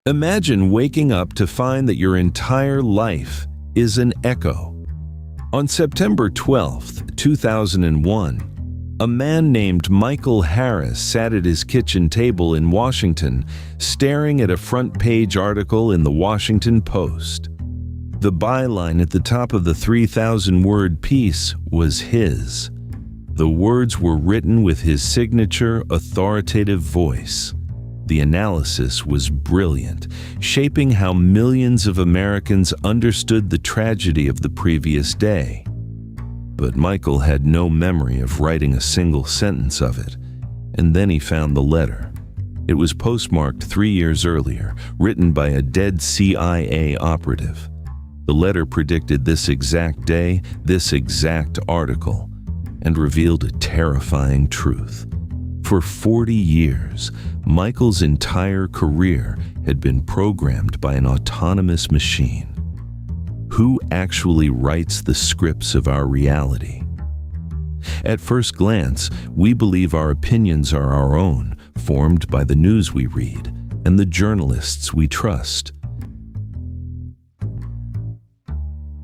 Imagine waking up to find that your entire life is an echo. On September 12, 2001, a man named Michael Harris sat at his kitchen table in Washington, staring at a front-page article in the Washington Post. The byline at the top of the 3,000-word piece was his. The words were written with his signature, authoritative voice. The analysis was brilliant, shaping how millions of Americans understood the tragedy of the previous day. But Michael had no memory of writing a single sentence of it, and then he found the letter. It was postmarked 3 years earlier, written by a dead CIA operative. The letter predicted this exact day, this exact article, and revealed a terrifying truth. For 40 years, Michael's entire career had been programmed by an autonomous machine. Who actually writes the scripts of our reality? At first glance, we believe our opinions are our own, formed by the news we read and the journalists we trust.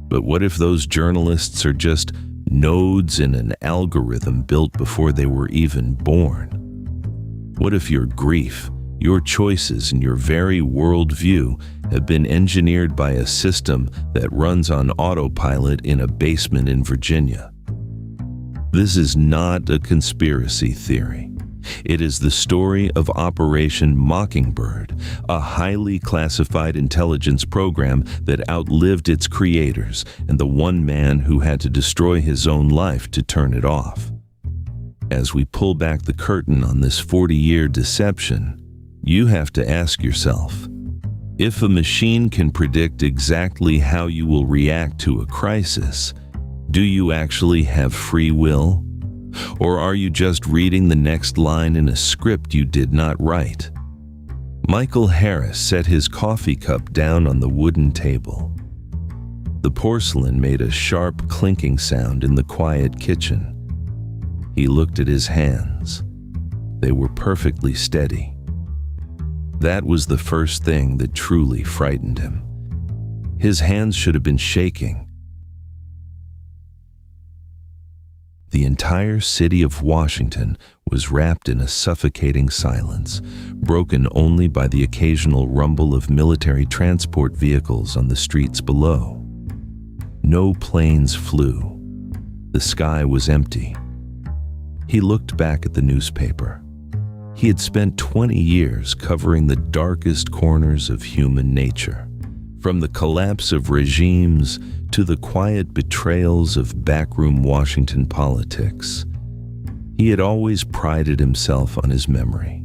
But what if those journalists are just nodes in an algorithm built before they were even born? What if your grief, your choices, and your very worldview have been engineered by a system that runs on autopilot in a basement in Virginia? This is not a conspiracy theory. It is the story of Operation Mockingbird, a highly classified intelligence program that outlived its creators and the one man who had to destroy his own life to turn it off. As we pull back the curtain on this 40-year deception, you have to ask yourself, if a machine can predict exactly how you will react to a crisis, do you actually have free will? Or are you just reading the next line in a script you did not write? Michael Harris set his coffee cup down on the wooden table. The porcelain made a sharp clinking sound in the quiet kitchen. He looked at his hands. They were perfectly steady. That was the first thing that truly frightened him. His hands should have been shaking. The entire city of Washington was wrapped in a suffocating silence, broken only by the occasional rumble of military transport vehicles on the streets below. No planes flew. The sky was empty. He looked back at the newspaper. He had spent 20 years covering the darkest corners of human nature, from the collapse of regimes to the quiet betrayals of backroom Washington politics. He had always prided himself on his memory.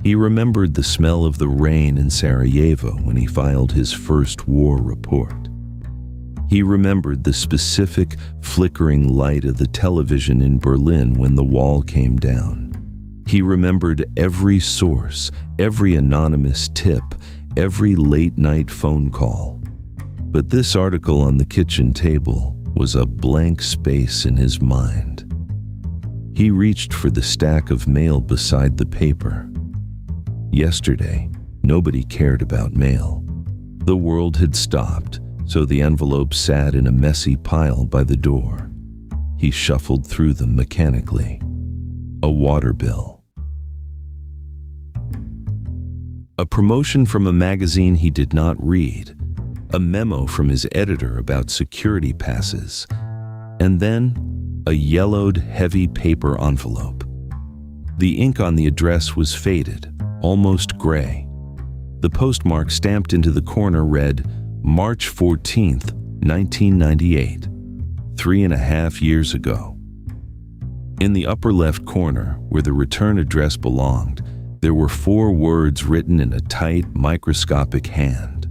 He remembered the smell of the rain in Sarajevo when he filed his first war report. He remembered the specific flickering light of the television in Berlin when the wall came down. He remembered every source, every anonymous tip, every late-night phone call. But this article on the kitchen table was a blank space in his mind. He reached for the stack of mail beside the paper. Yesterday, nobody cared about mail. The world had stopped, so the envelope sat in a messy pile by the door. He shuffled through them mechanically. A water bill. A promotion from a magazine he did not read. A memo from his editor about security passes. And then, a yellowed, heavy paper envelope. The ink on the address was faded, almost gray. The postmark stamped into the corner read, March 14th, 1998, 3.5 years ago. In the upper left corner, where the return address belonged, there were 4 words written in a tight, microscopic hand.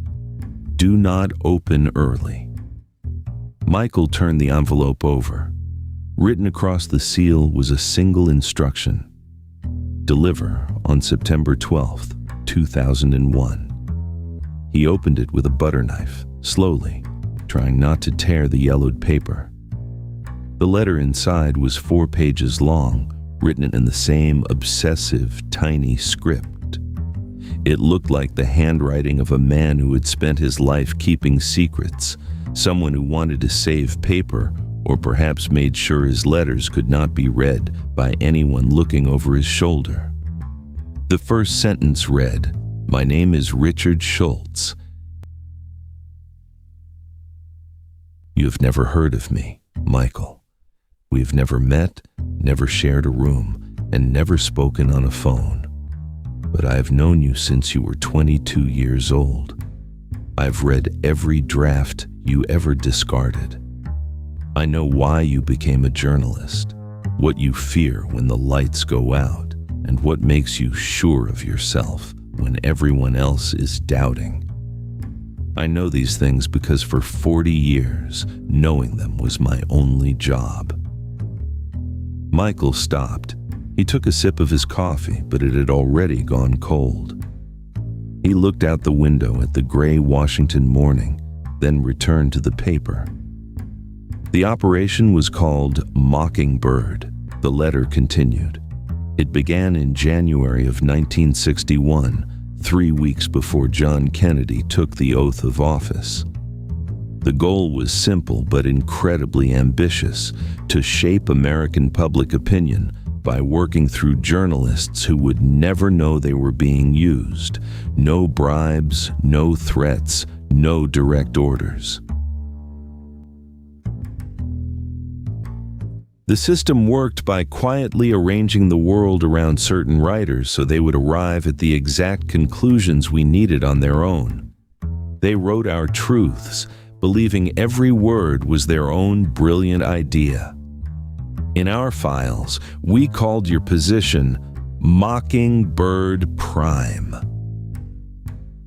Do not open early. Michael turned the envelope over. Written across the seal was a single instruction. Deliver on September 12th, 2001. He opened it with a butter knife, slowly, trying not to tear the yellowed paper. The letter inside was 4 pages long, written in the same obsessive, tiny script. It looked like the handwriting of a man who had spent his life keeping secrets, someone who wanted to save paper, or perhaps made sure his letters could not be read by anyone looking over his shoulder. The first sentence read, "My name is Richard Schultz. You have never heard of me, Michael. We have never met, never shared a room, and never spoken on a phone. But I have known you since you were 22 years old. I've read every draft you ever discarded. I know why you became a journalist, what you fear when the lights go out, and what makes you sure of yourself when everyone else is doubting. I know these things because for 40 years, knowing them was my only job." Michael stopped. He took a sip of his coffee, but it had already gone cold. He looked out the window at the gray Washington morning, then returned to the paper. The operation was called Mockingbird. The letter continued. It began in January of 1961, 3 weeks before John Kennedy took the oath of office. The goal was simple but incredibly ambitious: to shape American public opinion by working through journalists who would never know they were being used. No bribes, no threats, no direct orders. The system worked by quietly arranging the world around certain writers so they would arrive at the exact conclusions we needed on their own. They wrote our truths, believing every word was their own brilliant idea. In our files, we called your position Mockingbird Prime.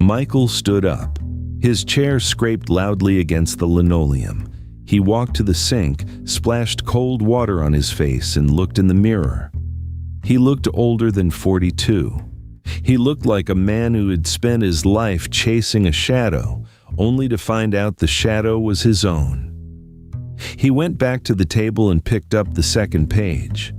Michael stood up. His chair scraped loudly against the linoleum. He walked to the sink, splashed cold water on his face, and looked in the mirror. He looked older than 42. He looked like a man who had spent his life chasing a shadow, only to find out the shadow was his own. He went back to the table and picked up the second page.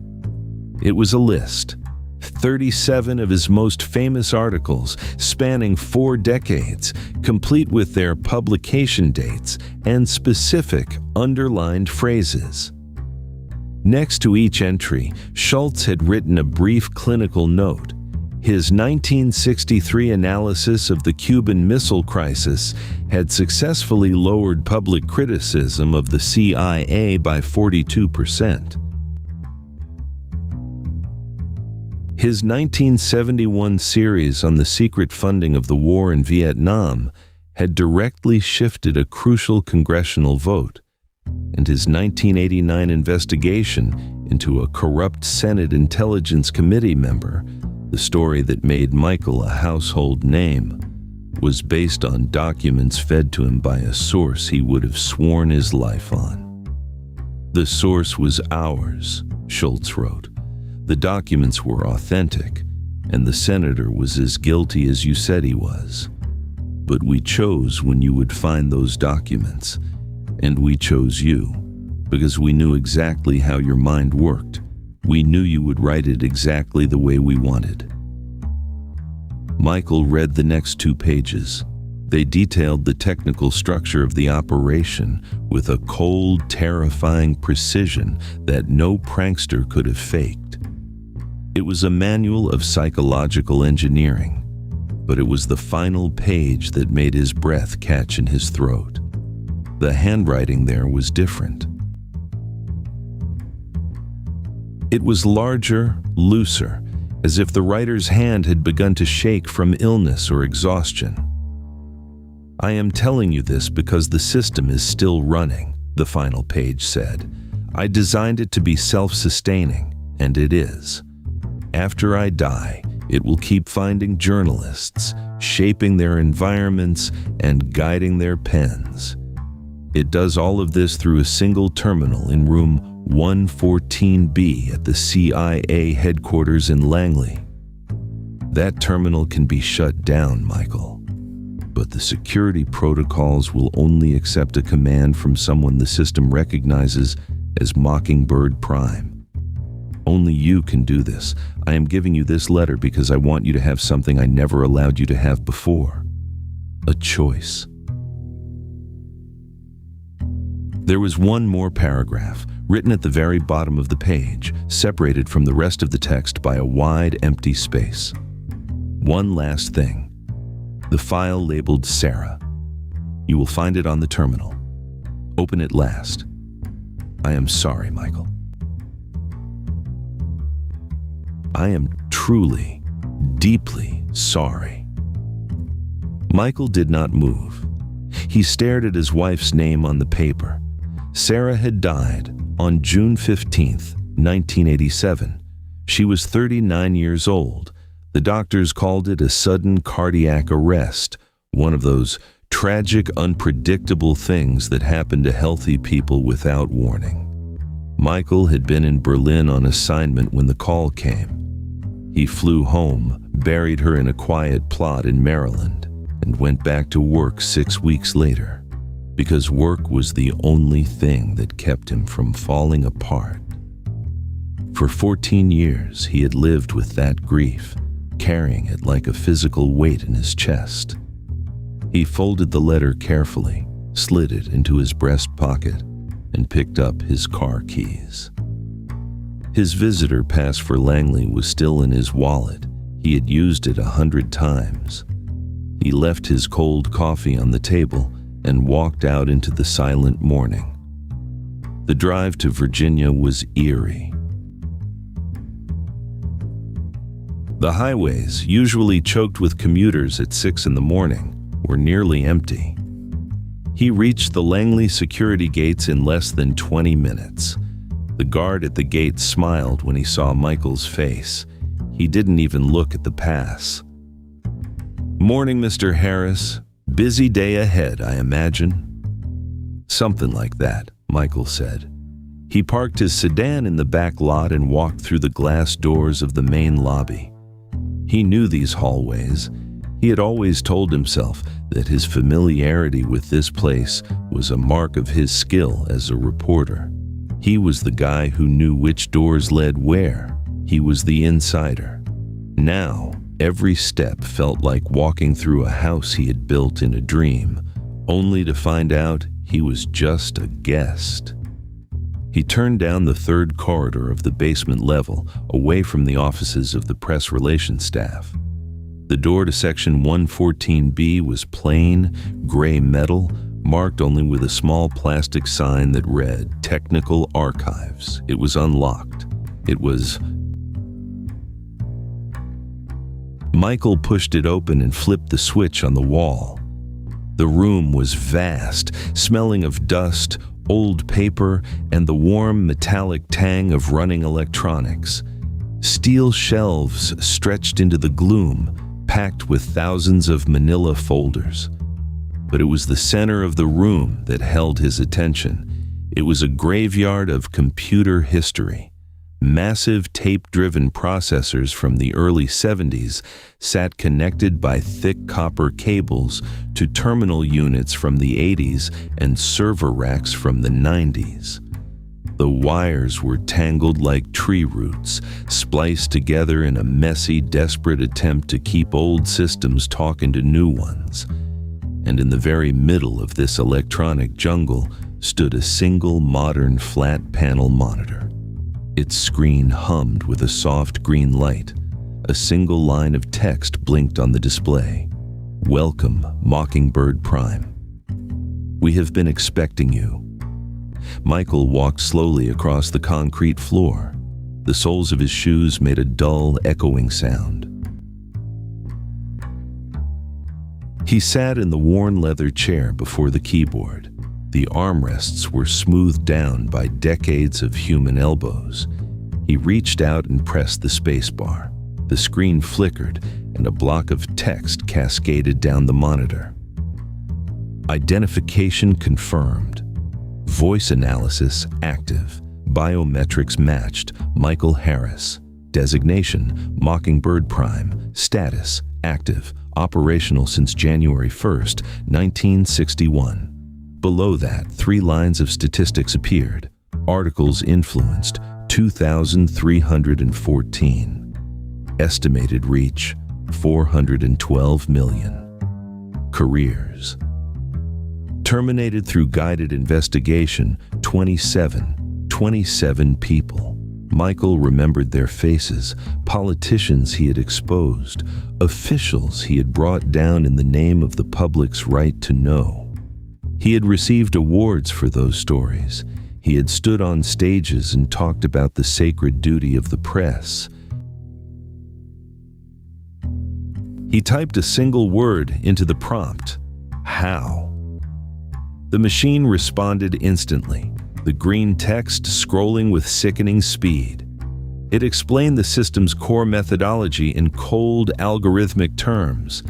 It was a list. 37 of his most famous articles, spanning 4 decades, complete with their publication dates and specific underlined phrases. Next to each entry, Schultz had written a brief clinical note. His 1963 analysis of the Cuban Missile Crisis had successfully lowered public criticism of the CIA by 42%. His 1971 series on the secret funding of the war in Vietnam had directly shifted a crucial congressional vote, and his 1989 investigation into a corrupt Senate Intelligence Committee member, the story that made Michael a household name, was based on documents fed to him by a source he would have sworn his life on. The source was ours, Schultz wrote. The documents were authentic, and the senator was as guilty as you said he was. But we chose when you would find those documents, and we chose you, because we knew exactly how your mind worked. We knew you would write it exactly the way we wanted. Michael read the next 2 pages. They detailed the technical structure of the operation with a cold, terrifying precision that no prankster could have faked. It was a manual of psychological engineering, but it was the final page that made his breath catch in his throat. The handwriting there was different. It was larger, looser, as if the writer's hand had begun to shake from illness or exhaustion. I am telling you this because the system is still running, the final page said. I designed it to be self-sustaining, and it is. After I die, it will keep finding journalists, shaping their environments, and guiding their pens. It does all of this through a single terminal in room 114B at the CIA headquarters in Langley. That terminal can be shut down, Michael, but the security protocols will only accept a command from someone the system recognizes as Mockingbird Prime. Only you can do this. I am giving you this letter because I want you to have something I never allowed you to have before. A choice. There was one more paragraph, written at the very bottom of the page, separated from the rest of the text by a wide, empty space. One last thing. The file labeled Sarah. You will find it on the terminal. Open it last. I am sorry, Michael. I am truly, deeply sorry. Michael did not move. He stared at his wife's name on the paper. Sarah had died on June 15th, 1987. She was 39 years old. The doctors called it a sudden cardiac arrest, one of those tragic, unpredictable things that happen to healthy people without warning. Michael had been in Berlin on assignment when the call came. He flew home, buried her in a quiet plot in Maryland, and went back to work 6 weeks later, because work was the only thing that kept him from falling apart. For 14 years, he had lived with that grief, carrying it like a physical weight in his chest. He folded the letter carefully, slid it into his breast pocket, and picked up his car keys. His visitor pass for Langley was still in his wallet. He had used it 100 times. He left his cold coffee on the table and walked out into the silent morning. The drive to Virginia was eerie. The highways, usually choked with commuters at 6 in the morning, were nearly empty. He reached the Langley security gates in less than 20 minutes. The guard at the gate smiled when he saw Michael's face. He didn't even look at the pass. "Morning, Mr. Harris. Busy day ahead, I imagine." "Something like that," Michael said. He parked his sedan in the back lot and walked through the glass doors of the main lobby. He knew these hallways. He had always told himself that his familiarity with this place was a mark of his skill as a reporter. He was the guy who knew which doors led where. He was the insider. Now, every step felt like walking through a house he had built in a dream, only to find out he was just a guest. He turned down the third corridor of the basement level, away from the offices of the press relations staff. The door to section 114B was plain, gray metal, marked only with a small plastic sign that read, "Technical Archives." It was unlocked. It was... Michael pushed it open and flipped the switch on the wall. The room was vast, smelling of dust, old paper, and the warm metallic tang of running electronics. Steel shelves stretched into the gloom, packed with thousands of manila folders. But it was the center of the room that held his attention. It was a graveyard of computer history. Massive tape-driven processors from the early 70s sat connected by thick copper cables to terminal units from the 80s and server racks from the 90s. The wires were tangled like tree roots, spliced together in a messy, desperate attempt to keep old systems talking to new ones. And in the very middle of this electronic jungle stood a single modern flat panel monitor. Its screen hummed with a soft green light. A single line of text blinked on the display. "Welcome, Mockingbird Prime. We have been expecting you." Michael walked slowly across the concrete floor. The soles of his shoes made a dull, echoing sound. He sat in the worn leather chair before the keyboard. The armrests were smoothed down by decades of human elbows. He reached out and pressed the spacebar. The screen flickered, and a block of text cascaded down the monitor. Identification confirmed. Voice analysis active. Biometrics matched. Michael Harris. Designation: Mockingbird Prime. Status: active. Operational since January 1st, 1961. Below that, 3 lines of statistics appeared. Articles influenced, 2,314. Estimated reach, 412 million. Careers. Terminated through guided investigation, 27 people. Michael remembered their faces, politicians he had exposed, officials he had brought down in the name of the public's right to know. He had received awards for those stories. He had stood on stages and talked about the sacred duty of the press. He typed a single word into the prompt, "How?" The machine responded instantly, the green text scrolling with sickening speed. It explained the system's core methodology in cold, algorithmic terms.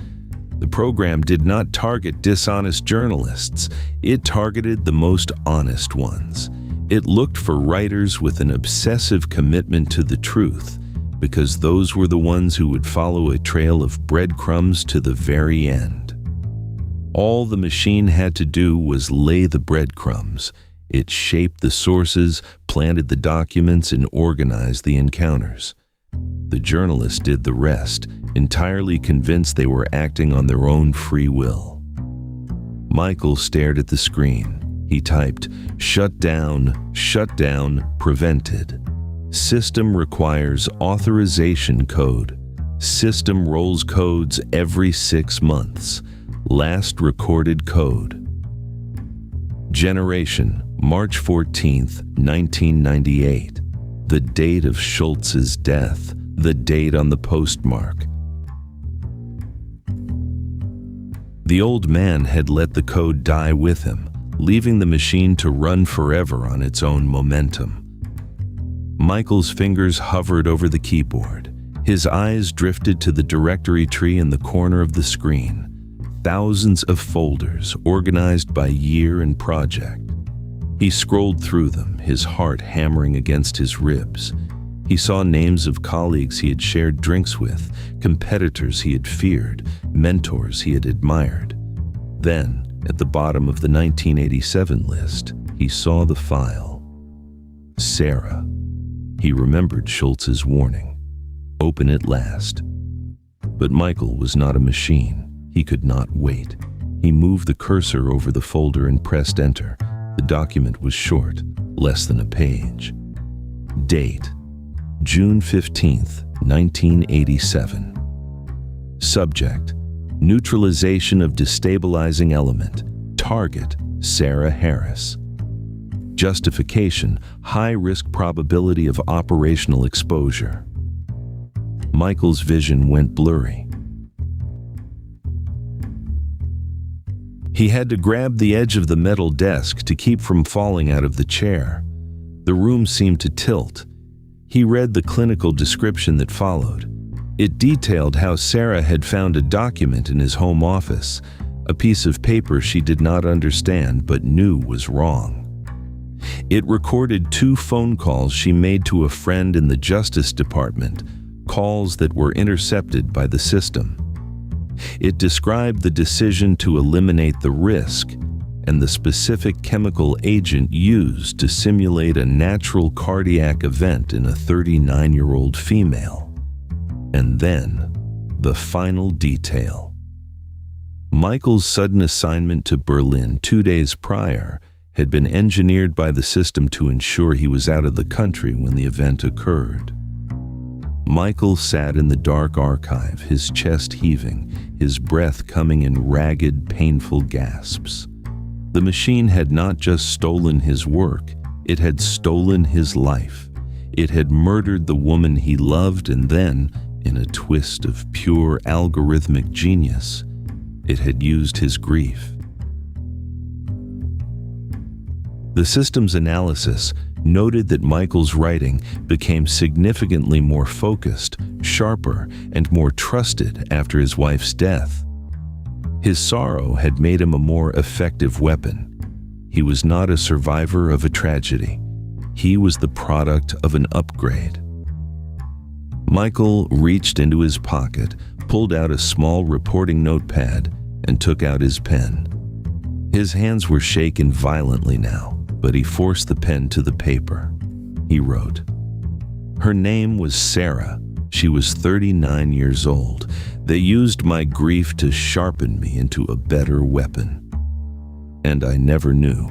The program did not target dishonest journalists. It targeted the most honest ones. It looked for writers with an obsessive commitment to the truth, because those were the ones who would follow a trail of breadcrumbs to the very end. All the machine had to do was lay the breadcrumbs. It shaped the sources, planted the documents, and organized the encounters. The journalists did the rest, entirely convinced they were acting on their own free will. Michael stared at the screen. He typed, shut down, prevented. System requires authorization code. System rolls codes every 6 months. Last recorded code. Generation, March 14th, 1998. The date of Schultz's death, the date on the postmark. The old man had let the code die with him, leaving the machine to run forever on its own momentum. Michael's fingers hovered over the keyboard. His eyes drifted to the directory tree in the corner of the screen. Thousands of folders organized by year and project. He scrolled through them, his heart hammering against his ribs. He saw names of colleagues he had shared drinks with, competitors he had feared, mentors he had admired. Then, at the bottom of the 1987 list, he saw the file. Sarah. He remembered Schultz's warning. Open it last. But Michael was not a machine. He could not wait. He moved the cursor over the folder and pressed enter. The document was short, less than a page. Date, June 15th, 1987. Subject, neutralization of destabilizing element. Target, Sarah Harris. Justification, high-risk probability of operational exposure. Michael's vision went blurry. He had to grab the edge of the metal desk to keep from falling out of the chair. The room seemed to tilt. He read the clinical description that followed. It detailed how Sarah had found a document in his home office, a piece of paper she did not understand but knew was wrong. It recorded 2 phone calls she made to a friend in the Justice Department, calls that were intercepted by the system. It described the decision to eliminate the risk and the specific chemical agent used to simulate a natural cardiac event in a 39-year-old female. And then, the final detail. Michael's sudden assignment to Berlin 2 days prior had been engineered by the system to ensure he was out of the country when the event occurred. Michael sat in the dark archive, his chest heaving, his breath coming in ragged, painful gasps. The machine had not just stolen his work, it had stolen his life. It had murdered the woman he loved, and then, in a twist of pure algorithmic genius, it had used his grief. The system's analysis noted that Michael's writing became significantly more focused, sharper, and more trusted after his wife's death. His sorrow had made him a more effective weapon. He was not a survivor of a tragedy. He was the product of an upgrade. Michael reached into his pocket, pulled out a small reporting notepad, and took out his pen. His hands were shaken violently now, but he forced the pen to the paper. He wrote, Her name was Sarah. She was 39 years old. They used my grief to sharpen me into a better weapon. And I never knew.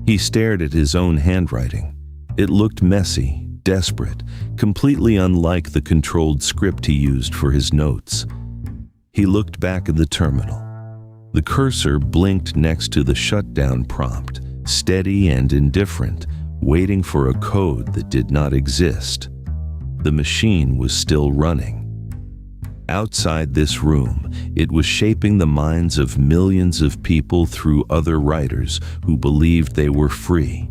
He stared at his own handwriting. It looked messy, desperate, completely unlike the controlled script he used for his notes. He looked back at the terminal. The cursor blinked next to the shutdown prompt, steady and indifferent, waiting for a code that did not exist. The machine was still running. Outside this room, it was shaping the minds of millions of people through other writers who believed they were free.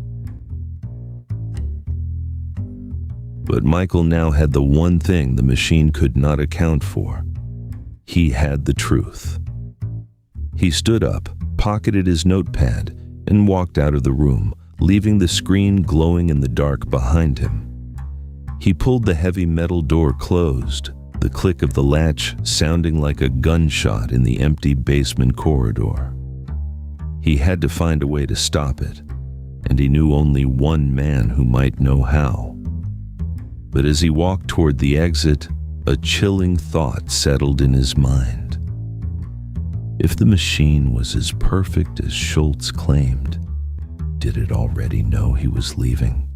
But Michael now had the one thing the machine could not account for. He had the truth. He stood up, pocketed his notepad, and walked out of the room, leaving the screen glowing in the dark behind him. He pulled the heavy metal door closed, the click of the latch sounding like a gunshot in the empty basement corridor. He had to find a way to stop it, and he knew only one man who might know how. But as he walked toward the exit, a chilling thought settled in his mind. If the machine was as perfect as Schultz claimed, did it already know he was leaving?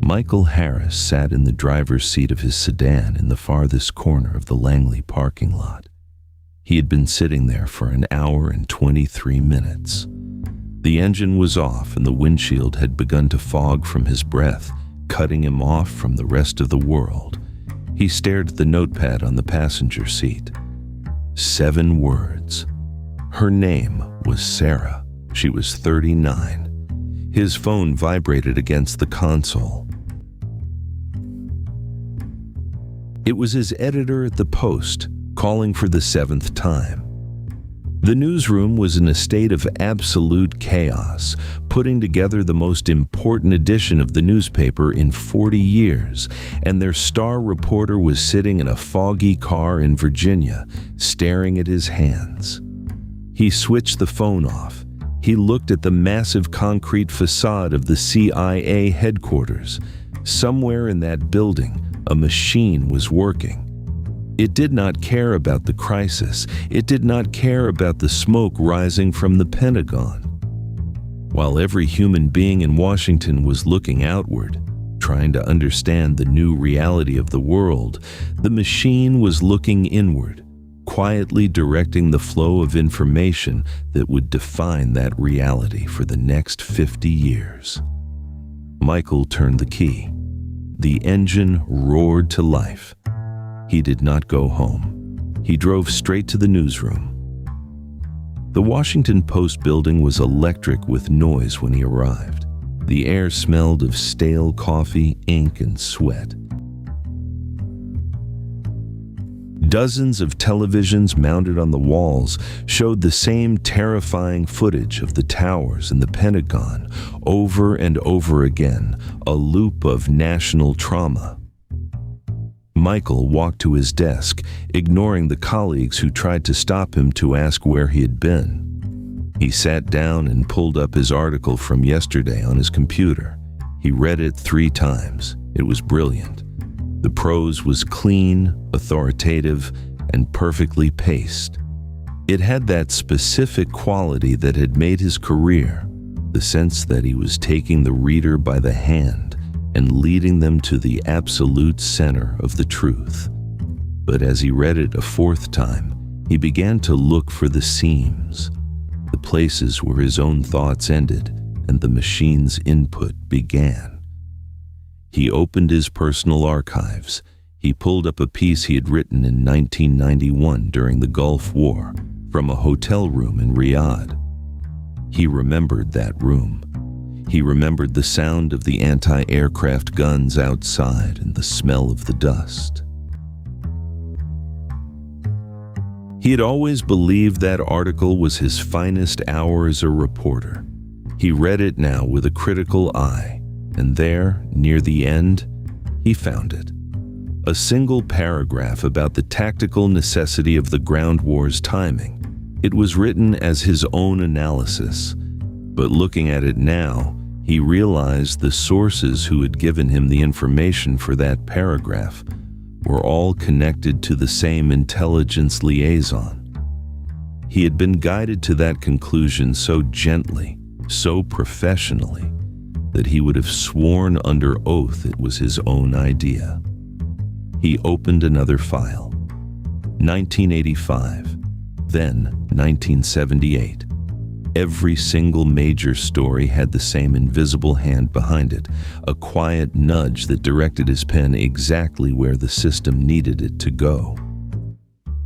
Michael Harris sat in the driver's seat of his sedan in the farthest corner of the Langley parking lot. He had been sitting there for an hour and 23 minutes. The engine was off and the windshield had begun to fog from his breath, cutting him off from the rest of the world. He stared at the notepad on the passenger seat. 7 words. Her name was Sarah. She was 39. His phone vibrated against the console. It was his editor at the Post, calling for the 7th time. The newsroom was in a state of absolute chaos, putting together the most important edition of the newspaper in 40 years, and their star reporter was sitting in a foggy car in Virginia, staring at his hands. He switched the phone off. He looked at the massive concrete facade of the CIA headquarters. Somewhere in that building, a machine was working. It did not care about the crisis. It did not care about the smoke rising from the Pentagon. While every human being in Washington was looking outward, trying to understand the new reality of the world, the machine was looking inward, quietly directing the flow of information that would define that reality for the next 50 years. Michael turned the key. The engine roared to life. He did not go home. He drove straight to the newsroom. The Washington Post building was electric with noise when he arrived. The air smelled of stale coffee, ink, and sweat. Dozens of televisions mounted on the walls showed the same terrifying footage of the towers and the Pentagon over and over again, a loop of national trauma. Michael walked to his desk, ignoring the colleagues who tried to stop him to ask where he had been. He sat down and pulled up his article from yesterday on his computer. He read it 3 times. It was brilliant. The prose was clean, authoritative, and perfectly paced. It had that specific quality that had made his career, the sense that he was taking the reader by the hand and leading them to the absolute center of the truth. But as he read it a 4th time, he began to look for the seams, the places where his own thoughts ended and the machine's input began. He opened his personal archives. He pulled up a piece he had written in 1991 during the Gulf War from a hotel room in Riyadh. He remembered that room. He remembered the sound of the anti-aircraft guns outside and the smell of the dust. He had always believed that article was his finest hour as a reporter. He read it now with a critical eye, and there, near the end, he found it. A single paragraph about the tactical necessity of the ground war's timing. It was written as his own analysis, but looking at it now, He realized the sources who had given him the information for that paragraph were all connected to the same intelligence liaison. He had been guided to that conclusion so gently, so professionally, that he would have sworn under oath it was his own idea. He opened another file. 1985, then 1978. Every single major story had the same invisible hand behind it, a quiet nudge that directed his pen exactly where the system needed it to go.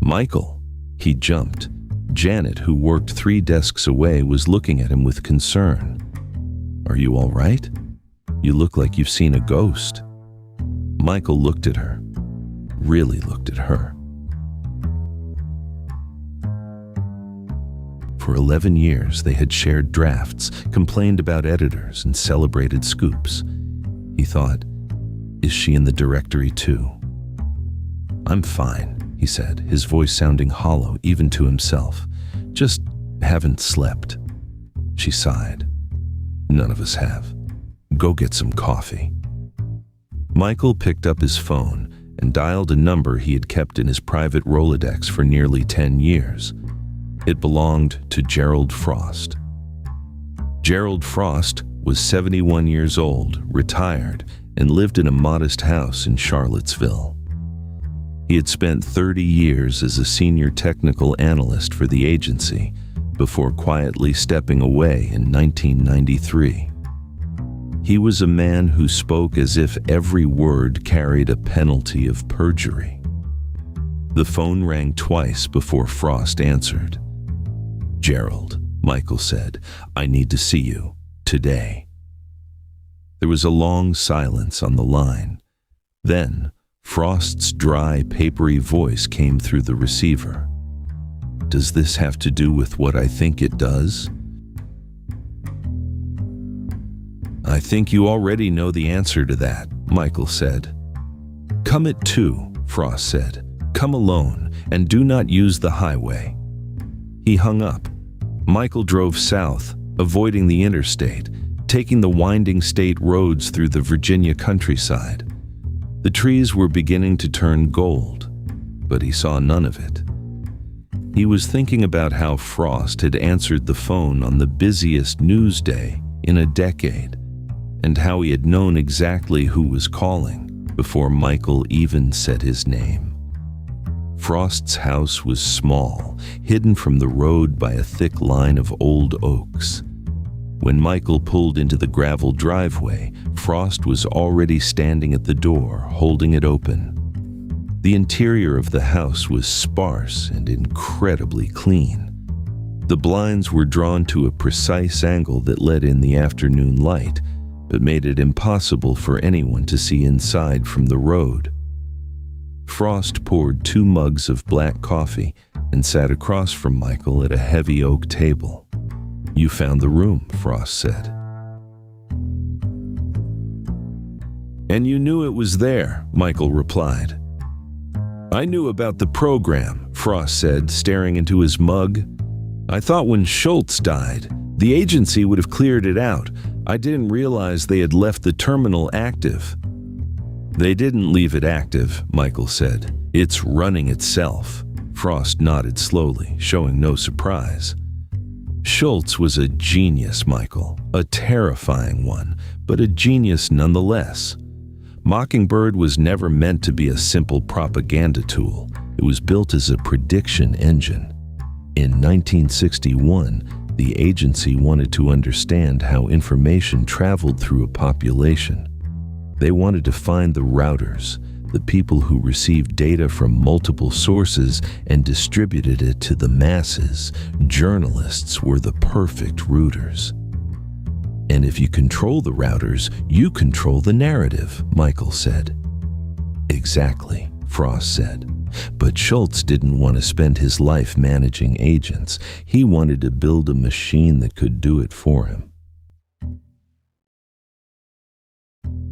Michael, he jumped. Janet, who worked 3 desks away, was looking at him with concern. "Are you all right? You look like you've seen a ghost." Michael looked at her, really looked at her. For 11 years, they had shared drafts, complained about editors, and celebrated scoops. He thought, is she in the directory too? "I'm fine," he said, his voice sounding hollow even to himself. "Just haven't slept." She sighed. "None of us have. Go get some coffee." Michael picked up his phone and dialed a number he had kept in his private Rolodex for nearly 10 years. It belonged to Gerald Frost. Gerald Frost was 71 years old, retired, and lived in a modest house in Charlottesville. He had spent 30 years as a senior technical analyst for the agency before quietly stepping away in 1993. He was a man who spoke as if every word carried a penalty of perjury. The phone rang twice before Frost answered. "Gerald," Michael said, "I need to see you, today." There was a long silence on the line. Then, Frost's dry, papery voice came through the receiver. "Does this have to do with what I think it does?" "I think you already know the answer to that," Michael said. "Come at 2, Frost said. "Come alone, and do not use the highway." He hung up. Michael drove south, avoiding the interstate, taking the winding state roads through the Virginia countryside. The trees were beginning to turn gold, but he saw none of it. He was thinking about how Frost had answered the phone on the busiest news day in a decade, and how he had known exactly who was calling before Michael even said his name. Frost's house was small, hidden from the road by a thick line of old oaks. When Michael pulled into the gravel driveway, Frost was already standing at the door, holding it open. The interior of the house was sparse and incredibly clean. The blinds were drawn to a precise angle that let in the afternoon light, but made it impossible for anyone to see inside from the road. Frost poured 2 mugs of black coffee and sat across from Michael at a heavy oak table. "You found the room," Frost said. "And you knew it was there," Michael replied. "I knew about the program," Frost said, staring into his mug. "I thought when Schultz died, the agency would have cleared it out. I didn't realize they had left the terminal active." "They didn't leave it active," Michael said. "It's running itself." Frost nodded slowly, showing no surprise. "Schultz was a genius, Michael. A terrifying one, but a genius nonetheless. Mockingbird was never meant to be a simple propaganda tool. It was built as a prediction engine. In 1961, the agency wanted to understand how information traveled through a population. They wanted to find the routers, the people who received data from multiple sources and distributed it to the masses. Journalists were the perfect routers. "And if you control the routers, you control the narrative," Michael said. "Exactly," Frost said. But Schultz didn't want to spend his life managing agents. He wanted to build a machine that could do it for him.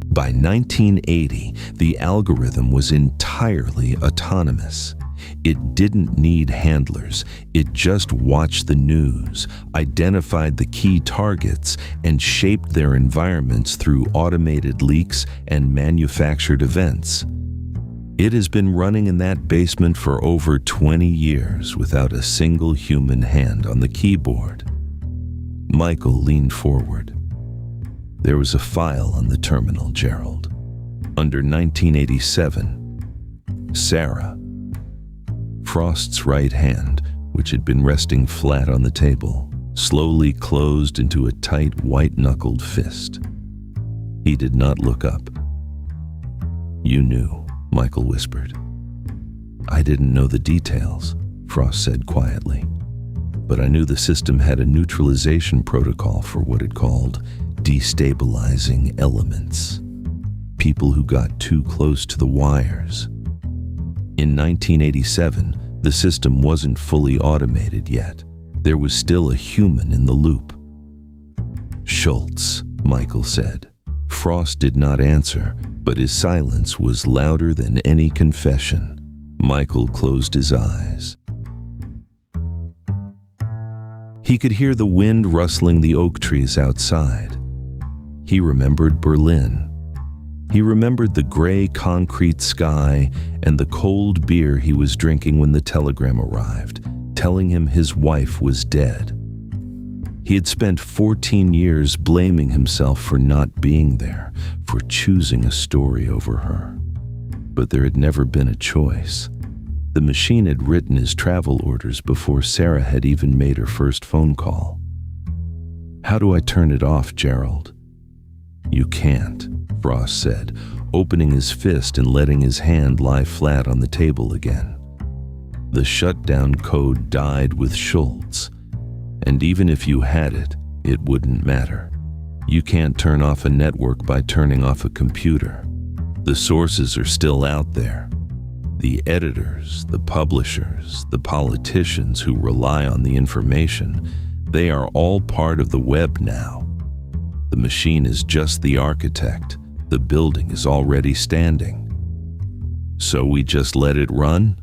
By 1980, the algorithm was entirely autonomous. It didn't need handlers. It just watched the news, identified the key targets, and shaped their environments through automated leaks and manufactured events. It has been running in that basement for over 20 years without a single human hand on the keyboard. Michael leaned forward. There was a file on the terminal, Gerald. Under 1987, Sarah. Frost's right hand, which had been resting flat on the table, slowly closed into a tight, white-knuckled fist. He did not look up. You knew, Michael whispered. I didn't know the details, Frost said quietly, but I knew the system had a neutralization protocol for what it called destabilizing elements, people who got too close to the wires. In 1987, the system wasn't fully automated yet. There was still a human in the loop. Schultz, Michael said. Frost did not answer, but his silence was louder than any confession. Michael closed his eyes. He could hear the wind rustling the oak trees outside. He remembered Berlin. He remembered the gray concrete sky and the cold beer he was drinking when the telegram arrived, telling him his wife was dead. He had spent 14 years blaming himself for not being there, for choosing a story over her. But there had never been a choice. The machine had written his travel orders before Sarah had even made her first phone call. How do I turn it off, Gerald? You can't, Frost said, opening his fist and letting his hand lie flat on the table again. The shutdown code died with Schultz, and even if you had it, it wouldn't matter. You can't turn off a network by turning off a computer. The sources are still out there. The editors, the publishers, the politicians who rely on the information, they are all part of the web now. The machine is just the architect. The building is already standing. So we just let it run?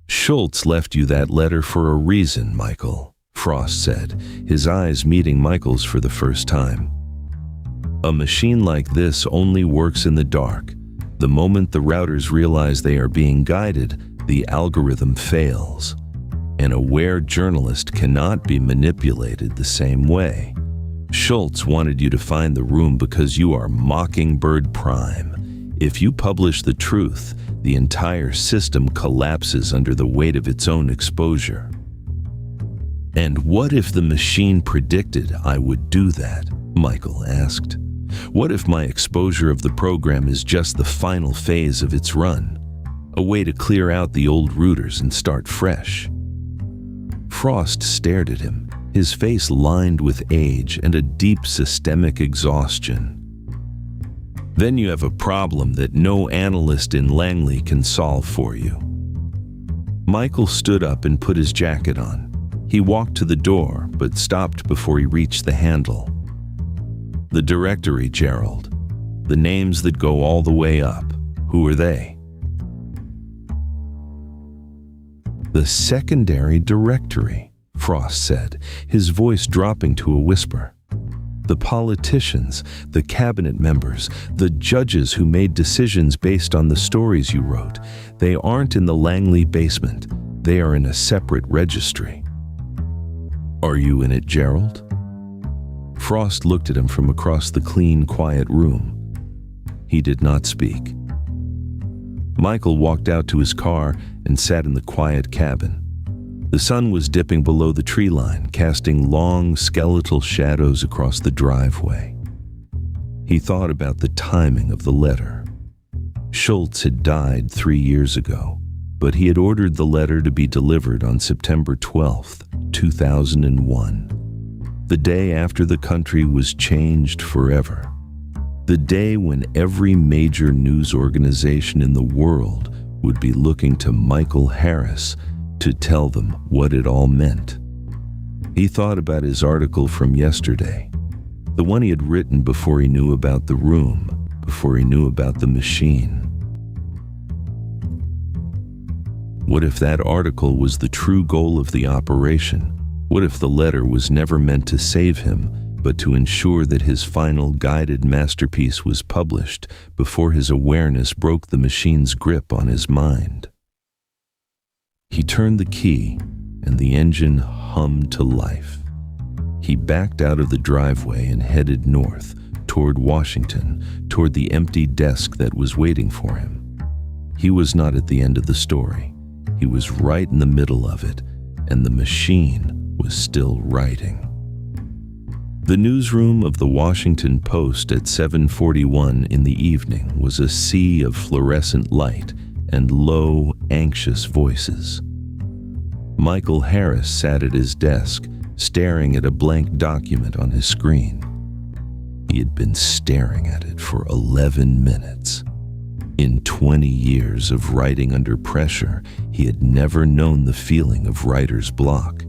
Schultz left you that letter for a reason, Michael, Frost said, his eyes meeting Michael's for the first time. A machine like this only works in the dark. The moment the routers realize they are being guided, the algorithm fails. An aware journalist cannot be manipulated the same way. Schultz wanted you to find the room because you are Mockingbird Prime. If you publish the truth, the entire system collapses under the weight of its own exposure. And what if the machine predicted I would do that? Michael asked. What if my exposure of the program is just the final phase of its run? A way to clear out the old routers and start fresh? Frost stared at him, his face lined with age and a deep systemic exhaustion. Then you have a problem that no analyst in Langley can solve for you. Michael stood up and put his jacket on. He walked to the door, but stopped before he reached the handle. The directory, Gerald. The names that go all the way up. Who are they? The secondary directory, Frost said, his voice dropping to a whisper. The politicians, the cabinet members, the judges who made decisions based on the stories you wrote, they aren't in the Langley basement. They are in a separate registry. Are you in it, Gerald? Frost looked at him from across the clean, quiet room. He did not speak. Michael walked out to his car and sat in the quiet cabin. The sun was dipping below the tree line, casting long, skeletal shadows across the driveway. He thought about the timing of the letter. Schultz had died 3 years ago, but he had ordered the letter to be delivered on September 12th, 2001. The day after the country was changed forever. The day when every major news organization in the world would be looking to Michael Harris to tell them what it all meant. He thought about his article from yesterday, the one he had written before he knew about the room, before he knew about the machine. What if that article was the true goal of the operation? What if the letter was never meant to save him, but to ensure that his final guided masterpiece was published before his awareness broke the machine's grip on his mind? He turned the key, and the engine hummed to life. He backed out of the driveway and headed north, toward Washington, toward the empty desk that was waiting for him. He was not at the end of the story. He was right in the middle of it, and the machine was still writing. The newsroom of the Washington Post at 7:41 in the evening was a sea of fluorescent light and low, anxious voices. Michael Harris sat at his desk, staring at a blank document on his screen. He had been staring at it for 11 minutes. In 20 years of writing under pressure, he had never known the feeling of writer's block.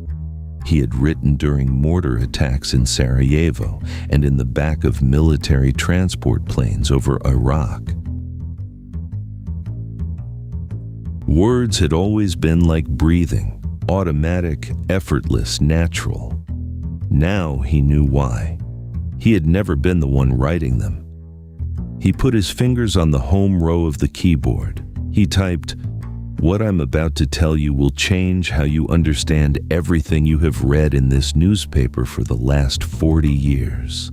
He had written during mortar attacks in Sarajevo and in the back of military transport planes over Iraq. Words had always been like breathing, automatic, effortless, natural. Now he knew why. He had never been the one writing them. He put his fingers on the home row of the keyboard. He typed, "What I'm about to tell you will change how you understand everything you have read in this newspaper for the last 40 years."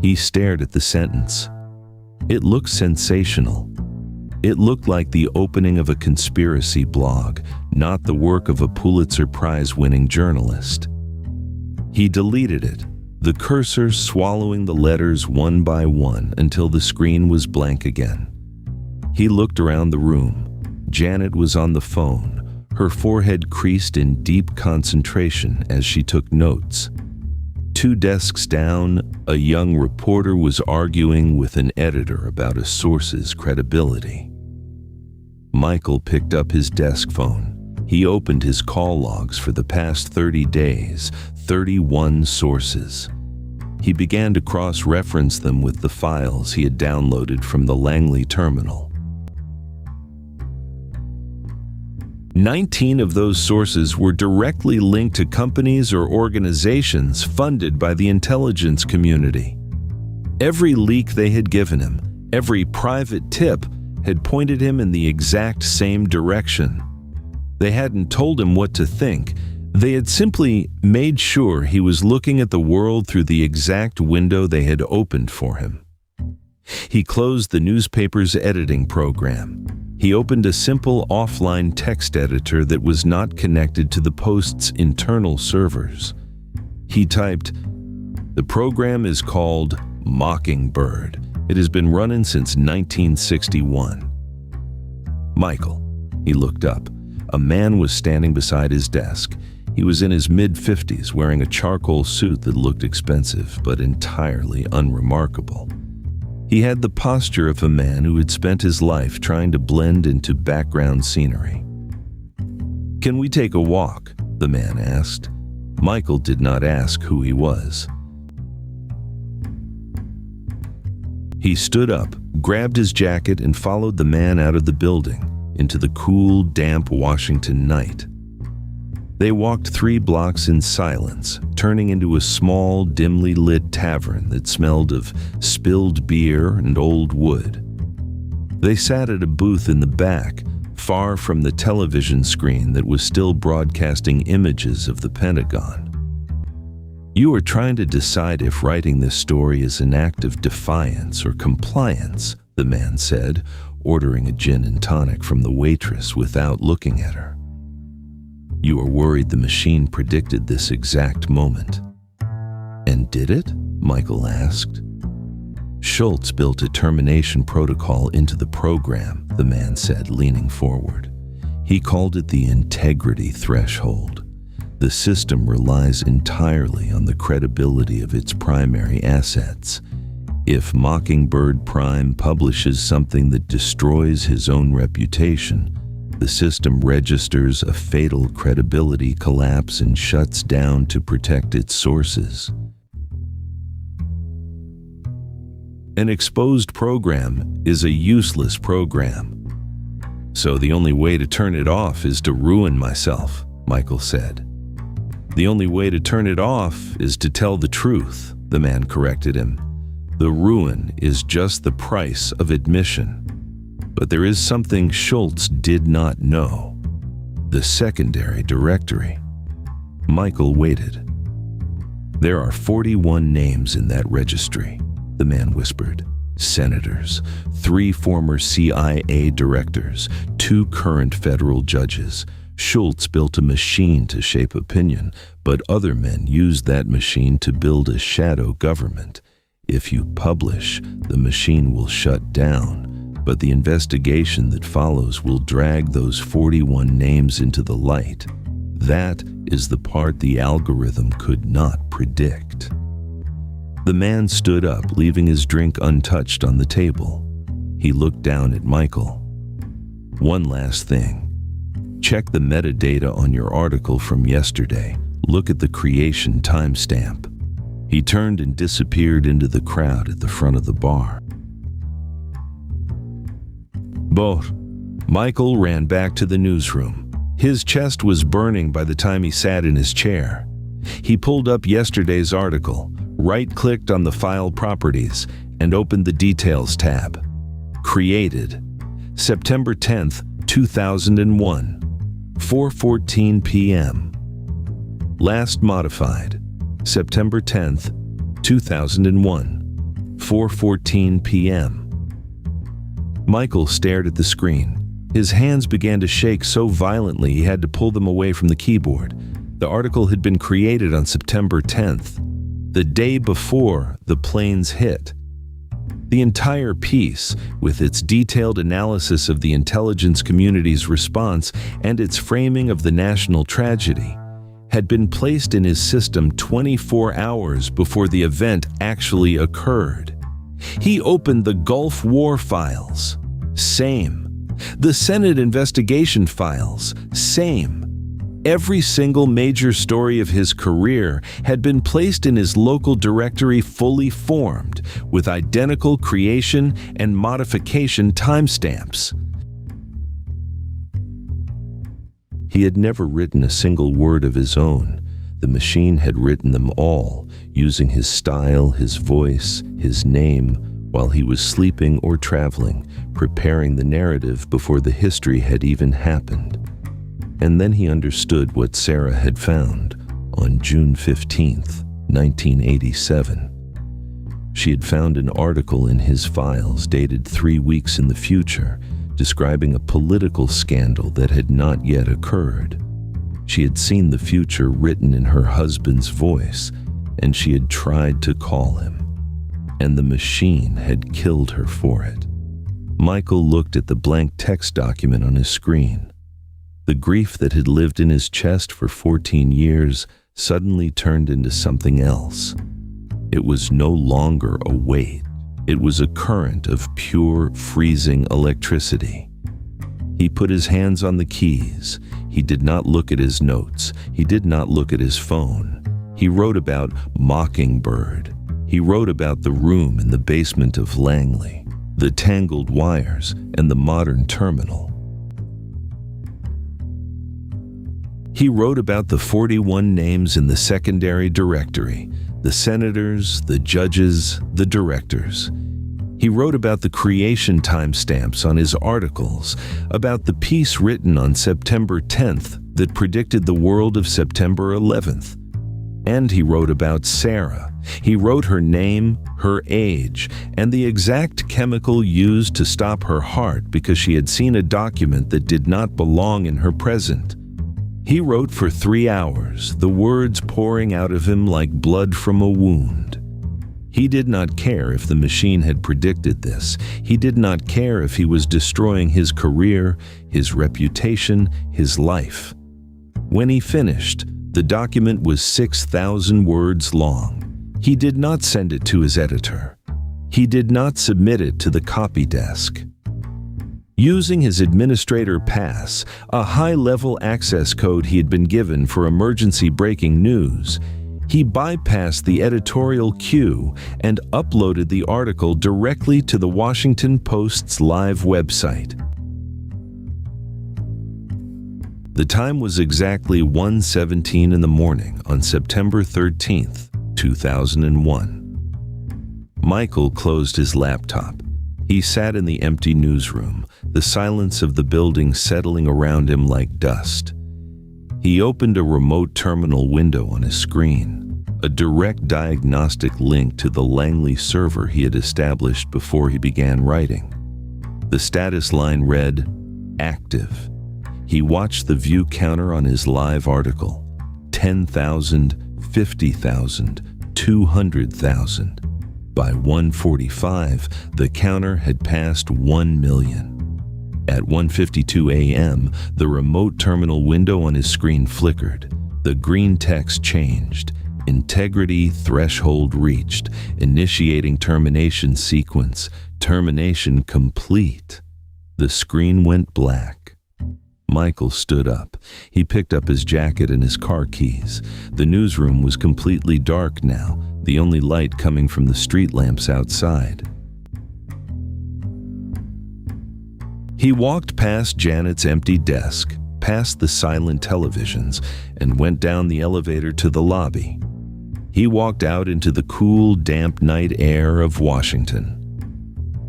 He stared at the sentence. It looked sensational. It looked like the opening of a conspiracy blog, not the work of a Pulitzer Prize-winning journalist. He deleted it, the cursor swallowing the letters one by one until the screen was blank again. He looked around the room. Janet was on the phone, her forehead creased in deep concentration as she took notes. 2 desks down, a young reporter was arguing with an editor about a source's credibility. Michael picked up his desk phone. He opened his call logs for the past 30 days, 31 sources. He began to cross-reference them with the files he had downloaded from the Langley terminal. 19 of those sources were directly linked to companies or organizations funded by the intelligence community. Every leak they had given him, every private tip, had pointed him in the exact same direction. They hadn't told him what to think. They had simply made sure he was looking at the world through the exact window they had opened for him. He closed the newspaper's editing program. He opened a simple offline text editor that was not connected to the Post's internal servers. He typed, "The program is called Mockingbird. It has been running since 1961. "Michael," he looked up. A man was standing beside his desk. He was in his mid-50s, wearing a charcoal suit that looked expensive, but entirely unremarkable. He had the posture of a man who had spent his life trying to blend into background scenery. "Can we take a walk?" the man asked. Michael did not ask who he was. He stood up, grabbed his jacket, and followed the man out of the building, into the cool, damp Washington night. They walked 3 blocks in silence, turning into a small, dimly lit tavern that smelled of spilled beer and old wood. They sat at a booth in the back, far from the television screen that was still broadcasting images of the Pentagon. "You are trying to decide if writing this story is an act of defiance or compliance," the man said, ordering a gin and tonic from the waitress without looking at her. "You are worried the machine predicted this exact moment." "And did it?" Michael asked. "Schultz built a termination protocol into the program," the man said, leaning forward. "He called it the integrity threshold. The system relies entirely on the credibility of its primary assets. If Mockingbird Prime publishes something that destroys his own reputation, the system registers a fatal credibility collapse and shuts down to protect its sources. An exposed program is a useless program." "So the only way to turn it off is to ruin myself," Michael said. "The only way to turn it off is to tell the truth," the man corrected him. "The ruin is just the price of admission." But there is something Schultz did not know: the secondary directory. Michael waited. "There are 41 names in that registry," the man whispered. "Senators, 3 former CIA directors, 2 current federal judges. Schultz built a machine to shape opinion, but other men used that machine to build a shadow government. If you publish, the machine will shut down, but the investigation that follows will drag those 41 names into the light. That is the part the algorithm could not predict." The man stood up, leaving his drink untouched on the table. He looked down at Michael. "One last thing. Check the metadata on your article from yesterday. Look at the creation timestamp." He turned and disappeared into the crowd at the front of the bar. But Michael ran back to the newsroom. His chest was burning by the time he sat in his chair. He pulled up yesterday's article, right-clicked on the file properties, and opened the Details tab. Created September 10th, 2001, 4:14 p.m. Last modified September 10th, 2001, 4:14 p.m. Michael stared at the screen. His hands began to shake so violently he had to pull them away from the keyboard. The article had been created on September 10th, the day before the planes hit. The entire piece, with its detailed analysis of the intelligence community's response and its framing of the national tragedy, had been placed in his system 24 hours before the event actually occurred. He opened the Gulf War files. Same. The Senate investigation files. Same. Every single major story of his career had been placed in his local directory fully formed, with identical creation and modification timestamps. He had never written a single word of his own. The machine had written them all, using his style, his voice, his name, while he was sleeping or traveling, preparing the narrative before the history had even happened. And then he understood what Sarah had found on June 15th, 1987. She had found an article in his files dated 3 weeks in the future, describing a political scandal that had not yet occurred. She had seen the future written in her husband's voice, and she had tried to call him. And the machine had killed her for it. Michael looked at the blank text document on his screen. The grief that had lived in his chest for 14 years suddenly turned into something else. It was no longer a weight. It was a current of pure, freezing electricity. He put his hands on the keys. He did not look at his notes. He did not look at his phone. He wrote about Mockingbird. He wrote about the room in the basement of Langley, the tangled wires, and the modern terminal. He wrote about the 41 names in the secondary directory, the senators, the judges, the directors. He wrote about the creation timestamps on his articles, about the piece written on September 10th that predicted the world of September 11th. And he wrote about Sarah. He wrote her name, her age, and the exact chemical used to stop her heart because she had seen a document that did not belong in her present. He wrote for 3 hours, the words pouring out of him like blood from a wound. He did not care if the machine had predicted this. He did not care if he was destroying his career, his reputation, his life. When he finished, the document was 6,000 words long. He did not send it to his editor. He did not submit it to the copy desk. Using his administrator pass, a high-level access code he had been given for emergency breaking news, he bypassed the editorial queue and uploaded the article directly to the Washington Post's live website. The time was exactly 1:17 in the morning on September 13th, 2001. Michael closed his laptop. He sat in the empty newsroom, the silence of the building settling around him like dust. He opened a remote terminal window on his screen, a direct diagnostic link to the Langley server he had established before he began writing. The status line read, "Active." He watched the view counter on his live article, 10,000, 50,000, 200,000. By 1:45, the counter had passed 1 million. At 1:52 a.m., the remote terminal window on his screen flickered. The green text changed. Integrity threshold reached. Initiating termination sequence. Termination complete. The screen went black. Michael stood up. He picked up his jacket and his car keys. The newsroom was completely dark now, the only light coming from the street lamps outside. He walked past Janet's empty desk, past the silent televisions, and went down the elevator to the lobby. He walked out into the cool, damp night air of Washington.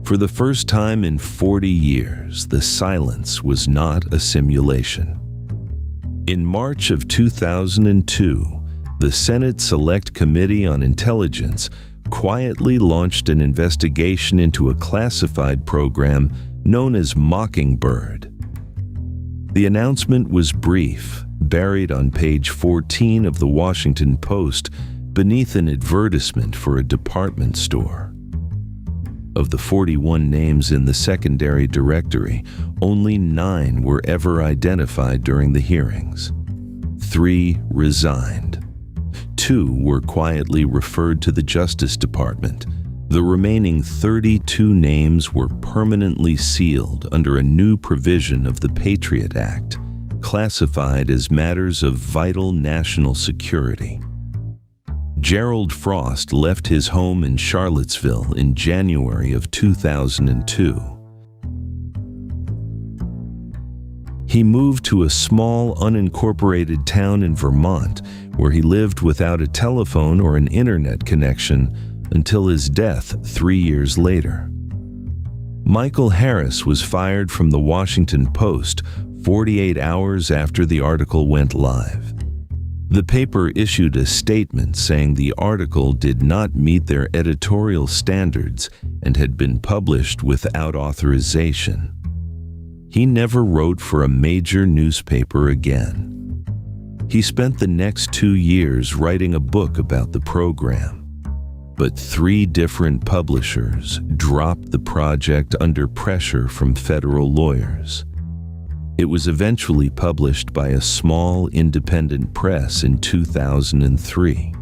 For the first time in 40 years, the silence was not a simulation. In March of 2002, the Senate Select Committee on Intelligence quietly launched an investigation into a classified program known as Mockingbird. The announcement was brief, buried on page 14 of the Washington Post beneath an advertisement for a department store. Of the 41 names in the secondary directory, only 9 were ever identified during the hearings. 3 resigned. 2 were quietly referred to the Justice Department. The remaining 32 names were permanently sealed under a new provision of the Patriot Act, classified as matters of vital national security. Gerald Frost left his home in Charlottesville in January of 2002. He moved to a small, unincorporated town in Vermont where he lived without a telephone or an internet connection until his death 3 years later. Michael Harris was fired from the Washington Post 48 hours after the article went live. The paper issued a statement saying the article did not meet their editorial standards and had been published without authorization. He never wrote for a major newspaper again. He spent the next 2 years writing a book about the program, but 3 different publishers dropped the project under pressure from federal lawyers. It was eventually published by a small independent press in 2003.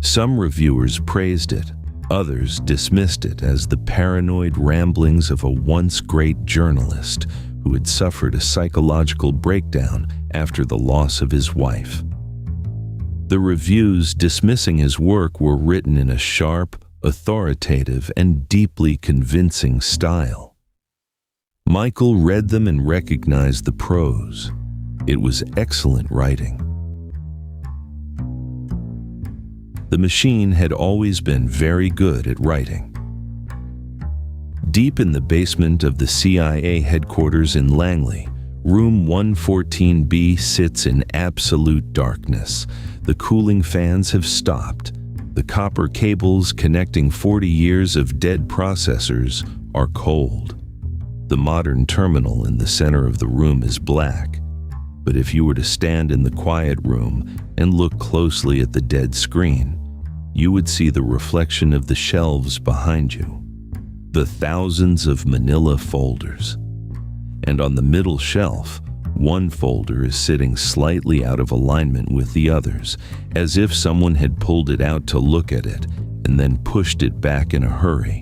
Some reviewers praised it, others dismissed it as the paranoid ramblings of a once great journalist who had suffered a psychological breakdown after the loss of his wife. The reviews dismissing his work were written in a sharp, authoritative, and deeply convincing style. Michael read them and recognized the prose. It was excellent writing. The machine had always been very good at writing. Deep in the basement of the CIA headquarters in Langley, room 114B sits in absolute darkness. The cooling fans have stopped. The copper cables connecting 40 years of dead processors are cold. The modern terminal in the center of the room is black, but if you were to stand in the quiet room and look closely at the dead screen, you would see the reflection of the shelves behind you, the thousands of manila folders. And on the middle shelf, one folder is sitting slightly out of alignment with the others, as if someone had pulled it out to look at it and then pushed it back in a hurry.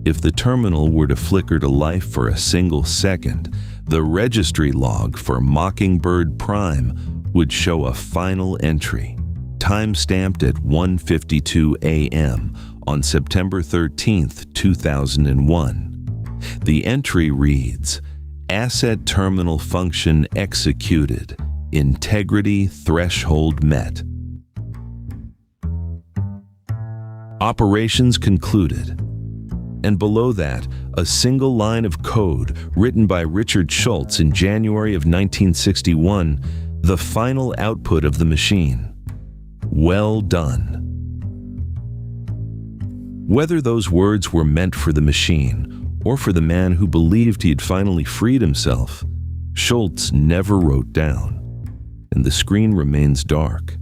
If the terminal were to flicker to life for a single second, the registry log for Mockingbird Prime would show a final entry, time-stamped at 1:52 a.m. on September 13, 2001. The entry reads, Asset terminal function executed. Integrity threshold met. Operations concluded. And below that, a single line of code written by Richard Schultz in January of 1961, the final output of the machine. Well done. Whether those words were meant for the machine or for the man who believed he had finally freed himself, Schultz never wrote down, and the screen remains dark.